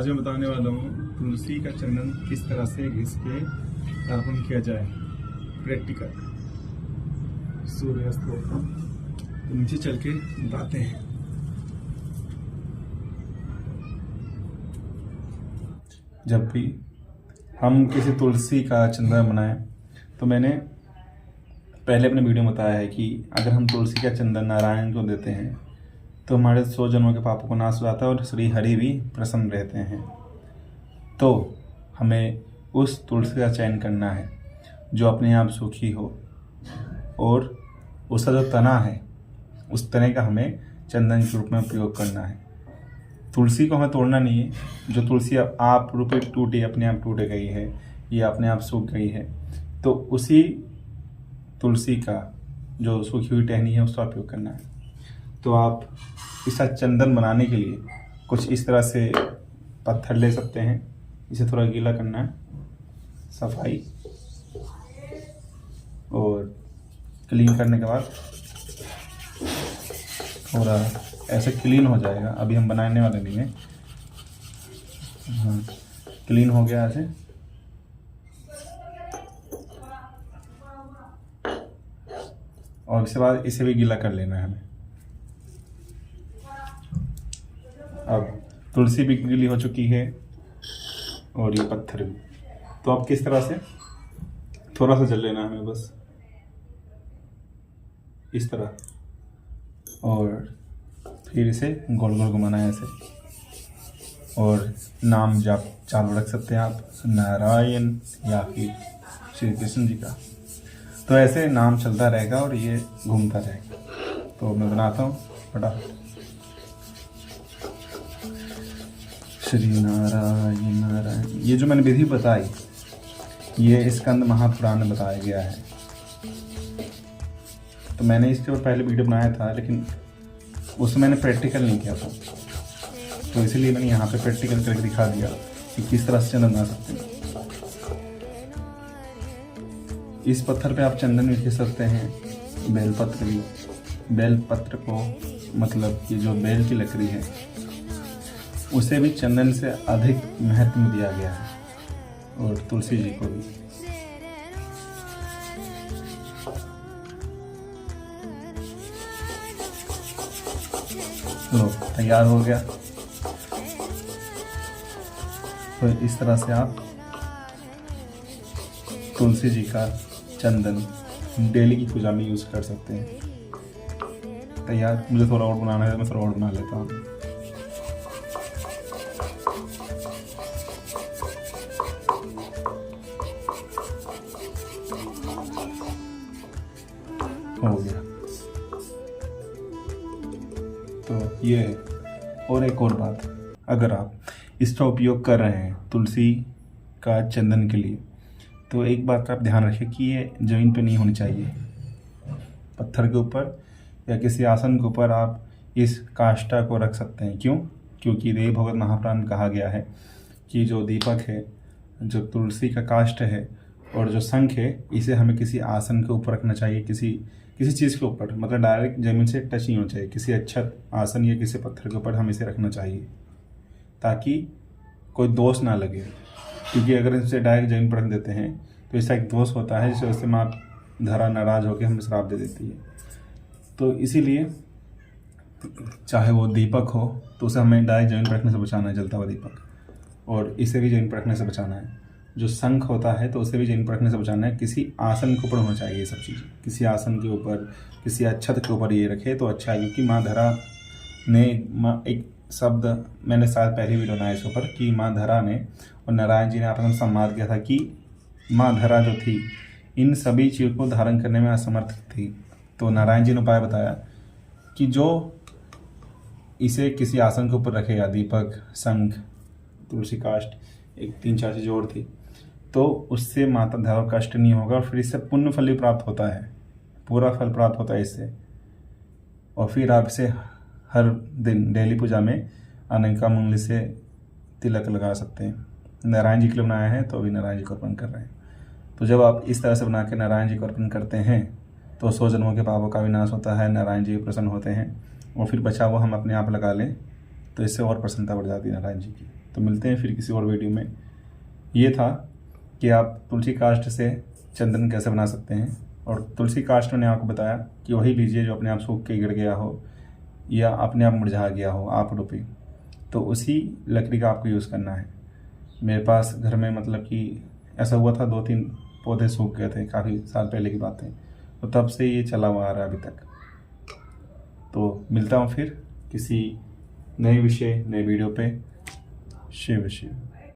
आज मैं बताने वाला हूँ तुलसी का चंदन किस तरह से घिस के अर्पण किया जाए। प्रैक्टिकल सूर्यास्त होगा तो नीचे चल के बताते हैं। जब भी हम किसी तुलसी का चंदन बनाएं तो मैंने पहले अपने वीडियो में बताया है कि अगर हम तुलसी का चंदन नारायण को देते हैं तो हमारे 100 जन्मों के पापों को नाश हो जाता है और श्री हरि भी प्रसन्न रहते हैं। तो हमें उस तुलसी का चयन करना है जो अपने आप सुखी हो और उसका जो तना है उस तने का हमें चंदन के रूप में उपयोग करना है। तुलसी को हमें तोड़ना नहीं है। जो तुलसी आप रूपे टूटी अपने आप टूट गई है या अपने आप सूख गई है तो उसी तुलसी का जो सूखी हुई टहनी है उसका उपयोग करना है। तो आप इसका चंदन बनाने के लिए कुछ इस तरह से पत्थर ले सकते हैं। इसे थोड़ा गीला करना है, सफाई और क्लीन करने के बाद थोड़ा ऐसे क्लीन हो जाएगा। अभी हम बनाने वाले नहीं हैं। हाँ, क्लीन हो गया ऐसे। और इसके बाद इसे भी गीला कर लेना है हमें। अब तुलसी भी गीली हो चुकी है और ये पत्थर भी। तो अब किस तरह से थोड़ा सा जल लेना हमें, बस इस तरह, और फिर इसे गोल गोल घुमाना है ऐसे। और नाम जाप चालू रख सकते हैं आप, नारायण या फिर श्री कृष्ण जी का। तो ऐसे नाम चलता रहेगा और ये घूमता रहेगा। तो मैं बनाता हूँ फटाफट। श्री नारायण नारायण। ये जो मैंने विधि बताई ये स्कंद महापुराण में बताया गया है। तो मैंने इसके ऊपर पहले वीडियो बनाया था लेकिन उसमें मैंने प्रैक्टिकल नहीं किया था, तो इसीलिए मैंने यहाँ पे प्रैक्टिकल करके दिखा दिया कि किस तरह से चंदन बना सकते हैं। इस पत्थर पे आप चंदन भी घिस सकते हैं, बेलपत्र भी। बेलपत्र को मतलब कि जो बेल की लकड़ी है उसे भी चंदन से अधिक महत्व दिया गया है, और तुलसी जी को भी। लो तैयार हो गया। तो इस तरह से आप तुलसी जी का चंदन डेली की पूजा में यूज कर सकते हैं। तैयार। मुझे थोड़ा और बनाना है, मैं थोड़ा और बना लेता हूँ। हो गया। तो ये है। और एक और बात, अगर आप इसका उपयोग कर रहे हैं तुलसी का चंदन के लिए तो एक बात का आप ध्यान रखें कि ये जमीन पे नहीं होनी चाहिए। पत्थर के ऊपर या किसी आसन के ऊपर आप इस काष्ठा को रख सकते हैं। क्यों? क्योंकि देव भगवत महापुराण में कहा गया है कि जो दीपक है, जो तुलसी का काष्ठ है और जो शंख है, इसे हमें किसी आसन के ऊपर रखना चाहिए, किसी चीज़ के ऊपर, मतलब डायरेक्ट जमीन से टच नहीं होना चाहिए। किसी अच्छा आसन या किसी पत्थर के ऊपर हम इसे रखना चाहिए ताकि कोई दोष ना लगे। क्योंकि अगर इसे डायरेक्ट जमीन पर रख देते हैं तो इसका एक दोष होता है जिससे उससे माँ धरा नाराज होकर हमें श्राप दे देती है। तो इसीलिए चाहे वो दीपक हो तो उसे हमें डायरेक्ट जमीन पर रखने से बचाना है, जलता हुआ दीपक, और इसे भी जमीन पर रखने से बचाना है। जो शंख होता है तो उसे भी जमीन पर रखने से बचाना है। किसी आसन के ऊपर होना चाहिए ये सब चीज़ें। किसी आसन के ऊपर, किसी अच्छत के ऊपर ये रखे तो अच्छा है। क्योंकि माँ धरा ने एक शब्द मैंने शायद पहले वीडियो बनाया इसके ऊपर कि माँ धरा ने और नारायण जी ने आपस में संवाद किया था कि माँ धरा जो थी इन सभी चीज़ों को धारण करने में असमर्थ थी। तो नारायण जी ने उपाय बताया कि जो इसे किसी आसन के ऊपर रखेगा, दीपक, शंख, तुलसी काष्ठ, एक 3-4 चीज़ और थी, तो उससे माता धरा को कष्ट नहीं होगा और फिर इससे पुण्य फल भी प्राप्त होता है, पूरा फल प्राप्त होता है इससे। और फिर आप इसे हर दिन डेली पूजा में अनंका मूंगली से तिलक लगा सकते हैं। नारायण जी के लिए बनाया है तो अभी नारायण जी को अर्पण कर रहे हैं। तो जब आप इस तरह से बना के नारायण जी को अर्पण करते हैं तो 100 जन्मों के पापों का विनाश होता है, नारायण जी प्रसन्न होते हैं। और फिर बचा हुआ हम अपने आप लगा लें तो इससे और प्रसन्नता बढ़ जाती है नारायण जी की। तो मिलते हैं फिर किसी और वीडियो में। ये था कि आप तुलसी काष्ठ से चंदन कैसे बना सकते हैं, और तुलसी काष्ठ ने आपको बताया कि वही लीजिए जो अपने आप सूख के गिर गया हो या अपने आप मुरझा गया हो आप रूपी, तो उसी लकड़ी का आपको यूज़ करना है। मेरे पास घर में मतलब कि ऐसा हुआ था, 2-3 पौधे सूख गए थे, काफ़ी साल पहले की बात है, तो तब से ये चला हुआ आ रहा है अभी तक। तो मिलता हूँ फिर किसी नए विषय नए वीडियो पे। शिव शिव।